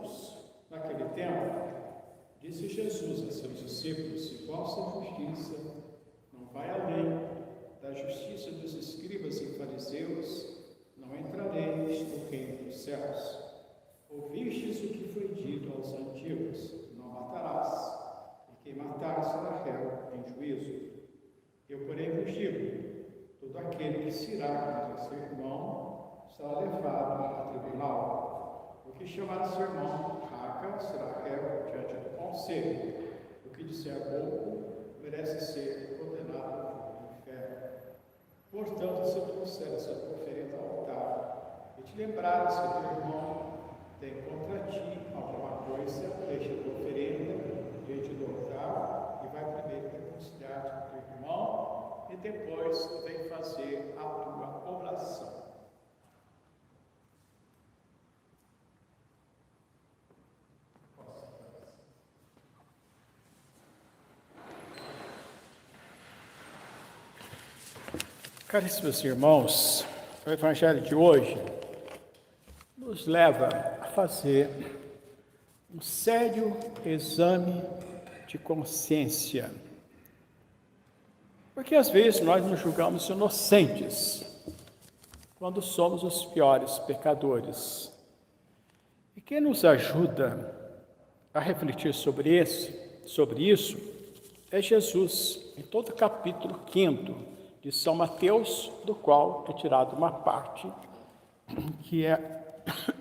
Jesus. Naquele tempo, disse Jesus a seus discípulos: se vossa justiça não vai além da justiça dos escribas e fariseus, não entrareis no reino dos céus. Ouvistes o que foi dito aos antigos: não matarás, e quem matar será réu em juízo. Eu, porém, vos digo: todo aquele que se irá contra seu irmão será levado a tribunal. O que chamar seu irmão raca será réu diante do conselho. O que disser pouco merece ser condenado ao inferno. Portanto, se trouxeres a tua oferenda ao altar e te lembrares que teu irmão tem contra ti alguma coisa, deixa a tua oferenda diante do altar e vai primeiro reconciliar-te com teu irmão e depois vem fazer a tua oração. Caríssimos irmãos, o Evangelho de hoje nos leva a fazer um sério exame de consciência. Porque às vezes nós nos julgamos inocentes quando somos os piores pecadores. E quem nos ajuda a refletir sobre isso é Jesus, em todo o capítulo 5 de São Mateus, do qual é tirado uma parte, que é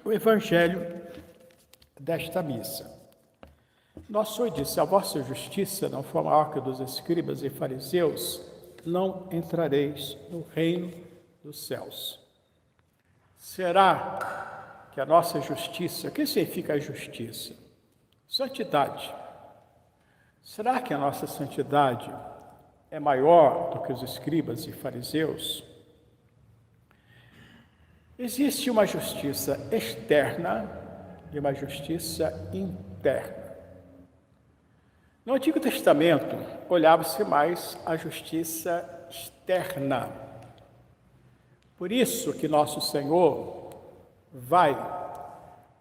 o Evangelho desta missa. Nosso Senhor disse: a vossa justiça não for maior que a dos escribas e fariseus, não entrareis no reino dos céus. Será que a nossa justiça, o que significa a justiça? Santidade. Será que a nossa santidade é maior do que os escribas e fariseus? Existe uma justiça externa e uma justiça interna. No Antigo Testamento, olhava-se mais a justiça externa. Por isso que nosso Senhor vai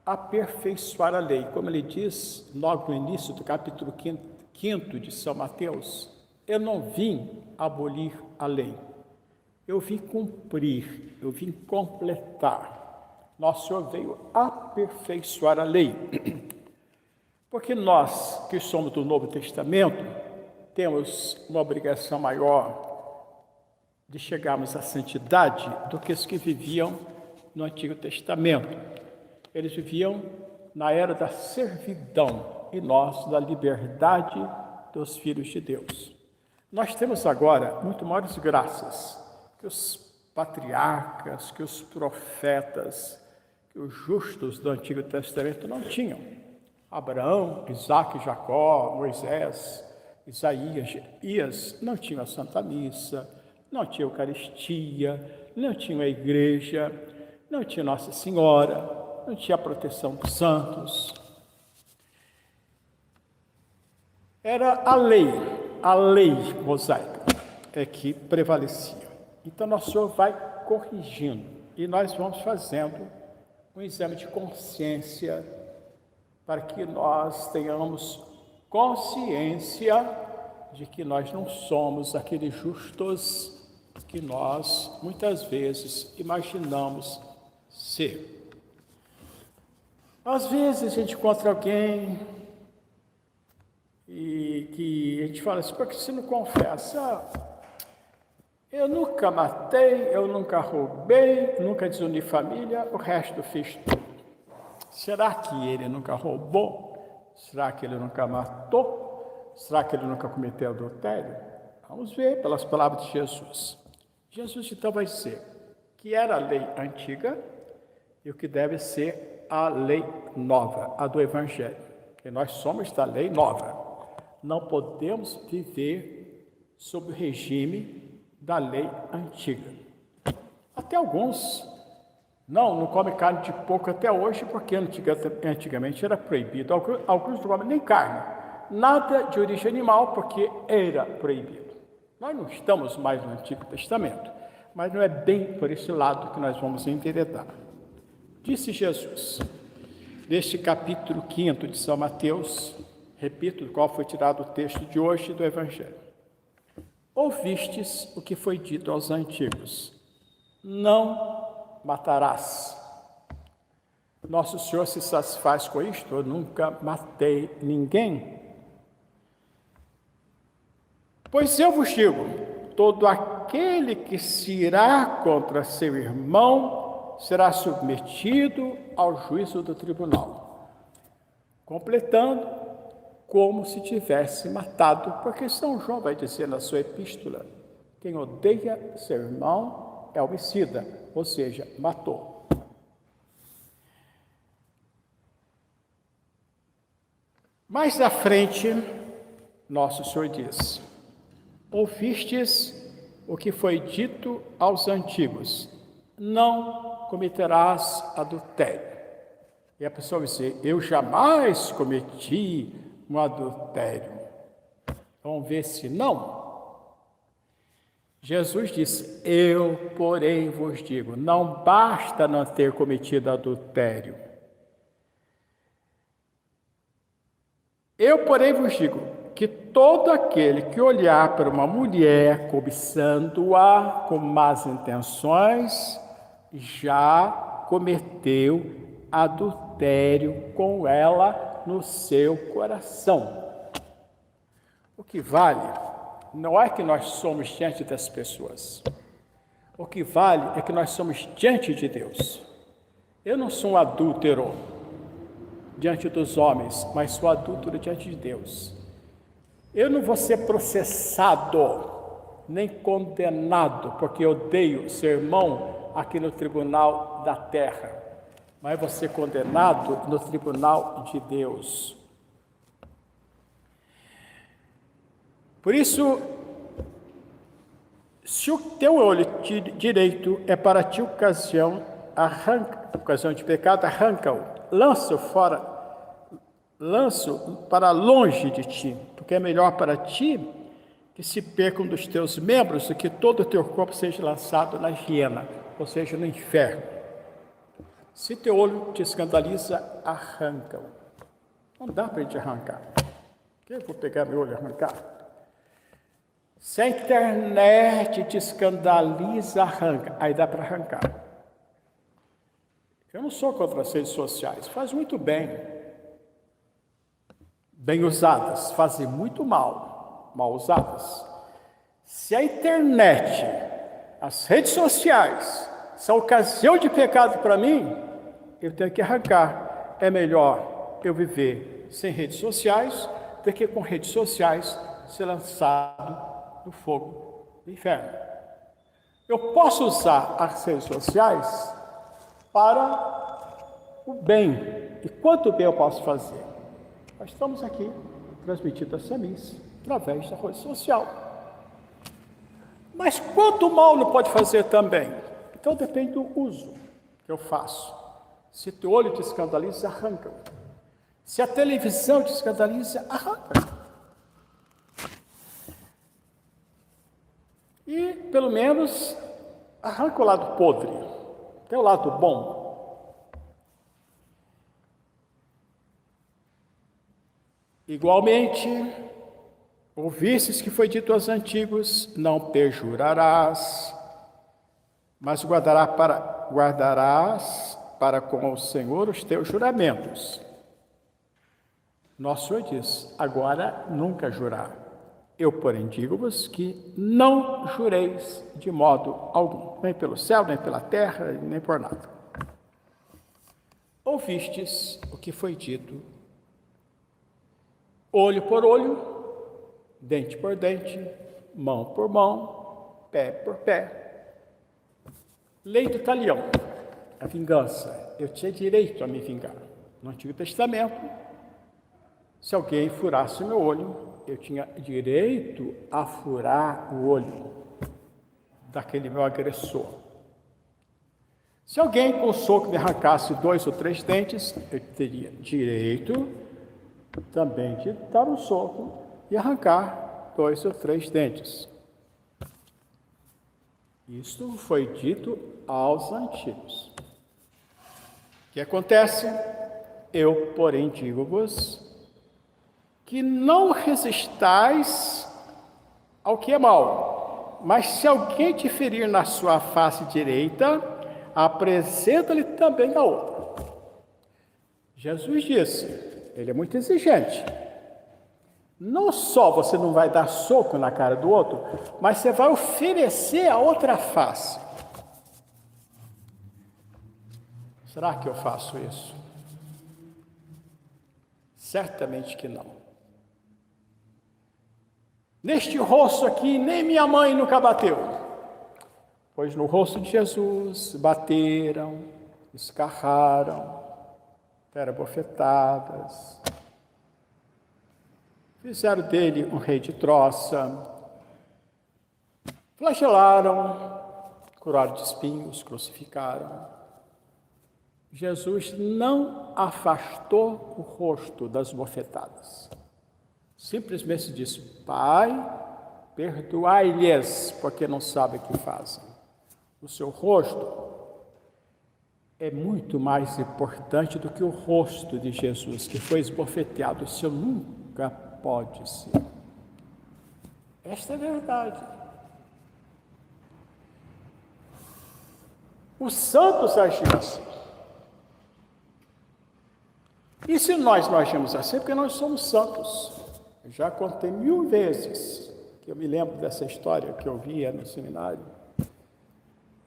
aperfeiçoar a lei. Como ele diz logo no início do capítulo 5 de São Mateus: eu não vim abolir a lei, eu vim cumprir, eu vim completar. Nosso Senhor veio aperfeiçoar a lei. Porque nós, que somos do Novo Testamento, temos uma obrigação maior de chegarmos à santidade do que os que viviam no Antigo Testamento. Eles viviam na era da servidão e nós da liberdade dos filhos de Deus. Nós temos agora muito maiores graças que os patriarcas, que os profetas, que os justos do Antigo Testamento não tinham. Abraão, Isaque, Jacó, Moisés, Isaías, Jeremias não tinham a Santa Missa, não tinham a Eucaristia, não tinham a Igreja, não tinha Nossa Senhora, não tinha a proteção dos santos. Era a lei mosaica é que prevalecia. Então, nosso Senhor vai corrigindo e nós vamos fazendo um exame de consciência para que nós tenhamos consciência de que nós não somos aqueles justos que nós muitas vezes imaginamos ser. Às vezes a gente encontra alguém e que a gente fala assim: por que você não confessa? Eu nunca matei, eu nunca roubei, nunca desuni família, o resto fiz tudo. Será que ele nunca roubou? Será que ele nunca matou? Será que ele nunca cometeu adultério? Vamos ver pelas palavras de Jesus. Jesus então vai dizer que era a lei antiga e o que deve ser a lei nova, a do Evangelho. Porque nós somos da lei nova. Não podemos viver sob o regime da lei antiga. Até alguns não comem carne de porco até hoje, porque antigamente era proibido. Alguns não comem nem carne, nada de origem animal, porque era proibido. Nós não estamos mais no Antigo Testamento, mas não é bem por esse lado que nós vamos enveredar. Disse Jesus: neste capítulo 5 de São Mateus, repito, do qual foi tirado o texto de hoje do Evangelho. Ouvistes o que foi dito aos antigos: não matarás. Nosso Senhor se satisfaz com isto: eu nunca matei ninguém. Pois eu vos digo, todo aquele que se irá contra seu irmão será submetido ao juízo do tribunal, completando como se tivesse matado, porque São João vai dizer na sua epístola: quem odeia seu irmão é homicida, ou seja, matou. Mais à frente, nosso Senhor diz: ouvistes o que foi dito aos antigos: não cometerás adultério. E a pessoa vai dizer: eu jamais cometi um adultério. Vamos ver se não. Jesus disse: eu, porém, vos digo, não basta não ter cometido adultério. Eu, porém, vos digo que todo aquele que olhar para uma mulher cobiçando-a com más intenções, já cometeu adultério com ela no seu coração. O que vale não é que nós somos diante das pessoas. O que vale é que nós somos diante de Deus. Eu não sou um adúltero diante dos homens, mas sou adúltero diante de Deus. Eu não vou ser processado, nem condenado, porque eu odeio seu irmão aqui no tribunal da terra, mas vou ser condenado no tribunal de Deus. Por isso, se o teu olho direito é para ti ocasião de pecado, arranca-o, lança-o fora, lança-o para longe de ti, porque é melhor para ti que se percam dos teus membros do que todo o teu corpo seja lançado na hiena, ou seja, no inferno. Se teu olho te escandaliza, arranca-o. Não dá para a gente arrancar. Eu vou pegar meu olho e arrancar. Se a internet te escandaliza, arranca. Aí dá para arrancar. Eu não sou contra as redes sociais, faz muito bem. Bem usadas, fazem muito mal, mal usadas. Se a internet, as redes sociais, são ocasião de pecado para mim, eu tenho que arrancar. É melhor eu viver sem redes sociais do que com redes sociais ser lançado no fogo do inferno. Eu posso usar as redes sociais para o bem. E quanto bem eu posso fazer? Nós estamos aqui transmitindo essa missa através da rede social. Mas quanto mal não pode fazer também? Então depende do uso que eu faço. Se teu olho te escandaliza, arranca-o. Se a televisão te escandaliza, arranca. E, pelo menos, arranca o lado podre. Tem o lado bom. Igualmente, ouvistes que foi dito aos antigos: não perjurarás, mas guardarás para com o Senhor os teus juramentos. Nosso Senhor diz: agora nunca jurar. Eu, porém, digo-vos que não jureis de modo algum, nem pelo céu, nem pela terra, nem por nada. Ouvistes o que foi dito: olho por olho, dente por dente, mão por mão, pé por pé. Lei do talião, a vingança. Eu tinha direito a me vingar. No Antigo Testamento, se alguém furasse o meu olho, eu tinha direito a furar o olho daquele meu agressor. Se alguém com soco me arrancasse 2 ou 3 dentes, eu teria direito também de dar um soco e arrancar 2 ou 3 dentes. Isto foi dito aos antigos. O que acontece? Eu, porém, digo-vos que não resistais ao que é mal, mas se alguém te ferir na sua face direita, apresenta-lhe também a outra. Jesus disse, ele é muito exigente. Não só você não vai dar soco na cara do outro, mas você vai oferecer a outra face. Será que eu faço isso? Certamente que não. Neste rosto aqui, nem minha mãe nunca bateu. Pois no rosto de Jesus bateram, escarraram, deram bofetadas, fizeram dele um rei de troça, flagelaram, coroaram de espinhos, crucificaram. Jesus não afastou o rosto das bofetadas. Simplesmente disse, Pai, perdoai-lhes, porque não sabem o que fazem. O seu rosto é muito mais importante do que o rosto de Jesus, que foi esbofeteado. O seu nunca pode ser. Esta é a verdade. Os santos agiram assim. E se nós não agimos assim, é porque nós somos santos. Eu já contei 1000 vezes, que eu me lembro dessa história que eu via no seminário.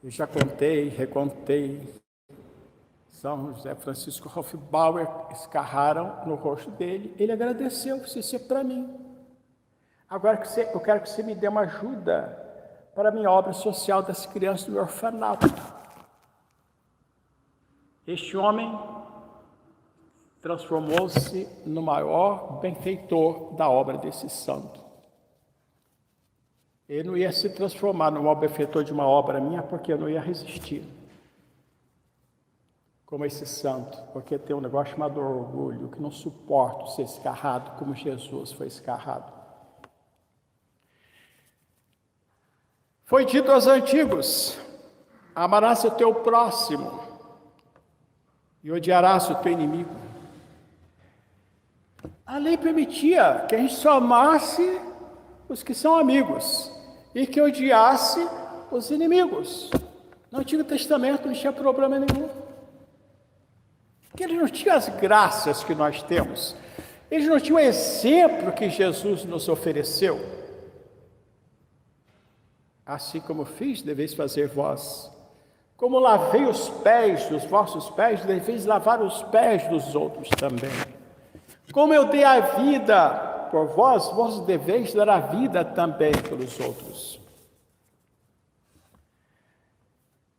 Eu já contei, recontei. São José Francisco Hofbauer escarraram no rosto dele. Ele agradeceu, disse, isso é para mim. Agora eu quero que você me dê uma ajuda para a minha obra social das crianças do orfanato. Este homem transformou-se no maior benfeitor da obra desse santo. Ele não ia se transformar no maior benfeitor de uma obra minha, porque eu não ia resistir. Como esse santo, porque tem um negócio chamado orgulho, que não suporta ser escarrado como Jesus foi escarrado. Foi dito aos antigos, amarás o teu próximo e odiarás o teu inimigo. A lei permitia que a gente só amasse os que são amigos e que odiasse os inimigos. No Antigo Testamento não tinha problema nenhum. Porque eles não tinham as graças que nós temos. Eles não tinham o exemplo que Jesus nos ofereceu. Assim como fiz, deveis fazer vós. Como lavei os pés dos vossos pés, deveis lavar os pés dos outros também. Como eu dei a vida por vós, vós deveis dar a vida também pelos outros.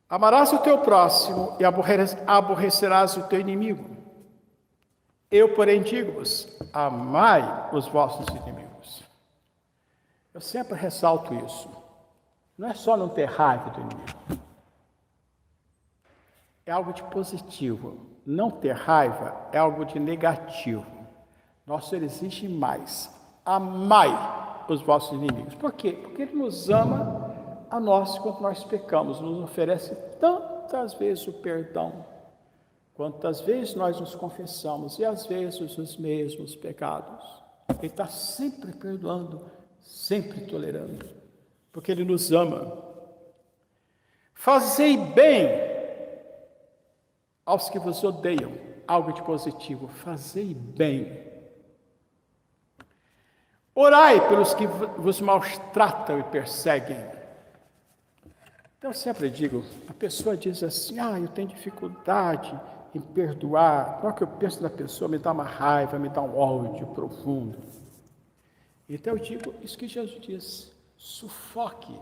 Amarás o teu próximo e aborrecerás o teu inimigo. Eu, porém, digo-vos, amai os vossos inimigos. Eu sempre ressalto isso. Não é só não ter raiva do inimigo. É algo de positivo. Não ter raiva é algo de negativo. Nosso Senhor exige mais. Amai os vossos inimigos. Por quê? Porque Ele nos ama a nós quando nós pecamos. Nos oferece tantas vezes o perdão. Quantas vezes nós nos confessamos. E às vezes os mesmos pecados. Ele está sempre perdoando, sempre tolerando. Porque Ele nos ama. Fazei bem aos que vos odeiam. Algo de positivo. Fazei bem. Orai pelos que vos maltratam e perseguem. Então, eu sempre digo, a pessoa diz assim, eu tenho dificuldade em perdoar. Na hora que eu penso na pessoa, me dá uma raiva, me dá um ódio profundo. Então, eu digo isso que Jesus diz, sufoque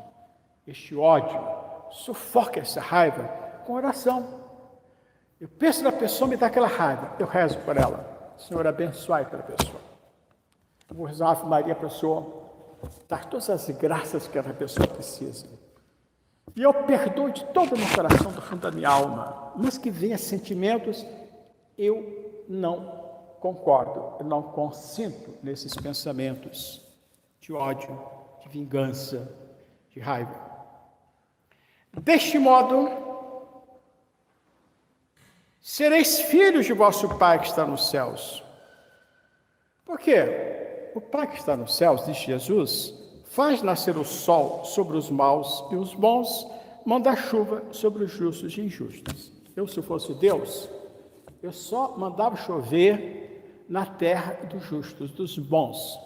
este ódio, sufoque essa raiva com oração. Eu penso na pessoa, me dá aquela raiva, eu rezo por ela. Senhor, abençoe aquela pessoa. Eu vou rezar uma Ave Maria para a pessoa dar todas as graças que aquela pessoa precisa. E eu perdoo de todo o meu coração, do fundo da minha alma. Mas que venha sentimentos, eu não concordo, eu não consinto nesses pensamentos de ódio, de vingança, de raiva. Deste modo, sereis filhos de vosso Pai que está nos céus. Por quê? O Pai que está nos céus, diz Jesus, faz nascer o sol sobre os maus e os bons, manda chuva sobre os justos e injustos. Eu, se fosse Deus, eu só mandava chover na terra dos justos, dos bons.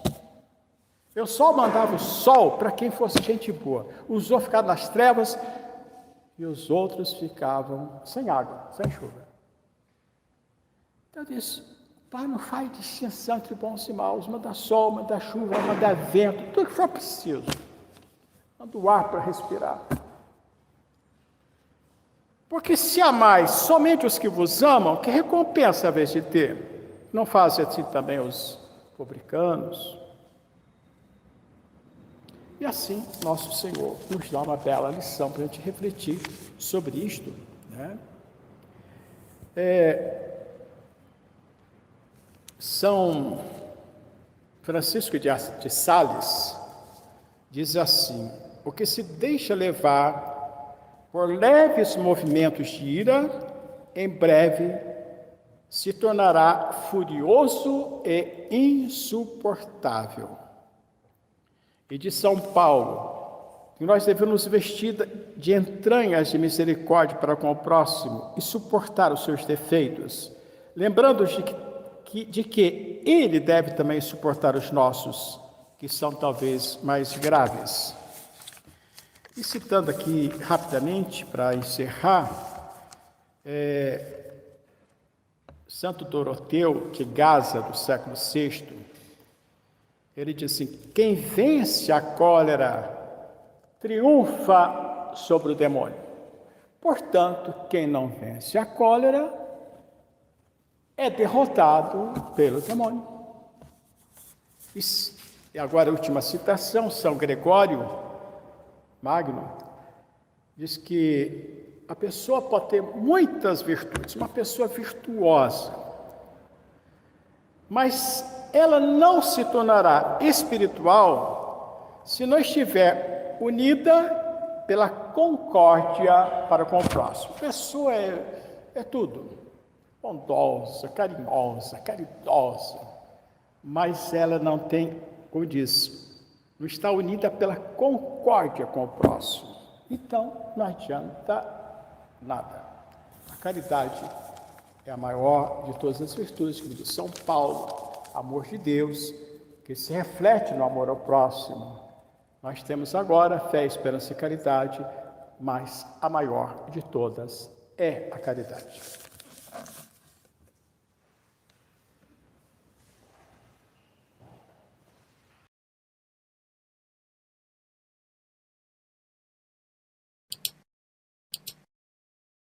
Eu só mandava o sol para quem fosse gente boa. Os outros ficavam nas trevas e os outros ficavam sem água, sem chuva. Então, isso, o Pai não faz distinção entre bons e maus, manda sol, manda chuva, manda vento, tudo que for preciso. Manda o ar para respirar. Porque se amais somente os que vos amam, que recompensa a vez de ter? Não fazem assim também os publicanos? E assim, nosso Senhor nos dá uma bela lição para a gente refletir sobre isto, né? São Francisco de Sales diz assim: o que se deixa levar por leves movimentos de ira, em breve se tornará furioso e insuportável. E de São Paulo, que nós devemos vestir de entranhas de misericórdia para com o próximo e suportar os seus defeitos, lembrando de que ele deve também suportar os nossos, que são talvez mais graves. E citando aqui rapidamente, para encerrar, Santo Doroteu de Gaza, do século VI, ele diz assim: quem vence a cólera triunfa sobre o demônio. Portanto, quem não vence a cólera é derrotado pelo demônio. E agora a última citação, São Gregório Magno, diz que a pessoa pode ter muitas virtudes, uma pessoa virtuosa, mas ela não se tornará espiritual se não estiver unida pela concórdia para com o próximo. A pessoa é tudo, bondosa, carinhosa, caridosa, mas ela não tem, como diz, não está unida pela concórdia com o próximo. Então, não adianta nada. A caridade é a maior de todas as virtudes, como diz São Paulo, amor de Deus, que se reflete no amor ao próximo. Nós temos agora fé, esperança e caridade, mas a maior de todas é a caridade.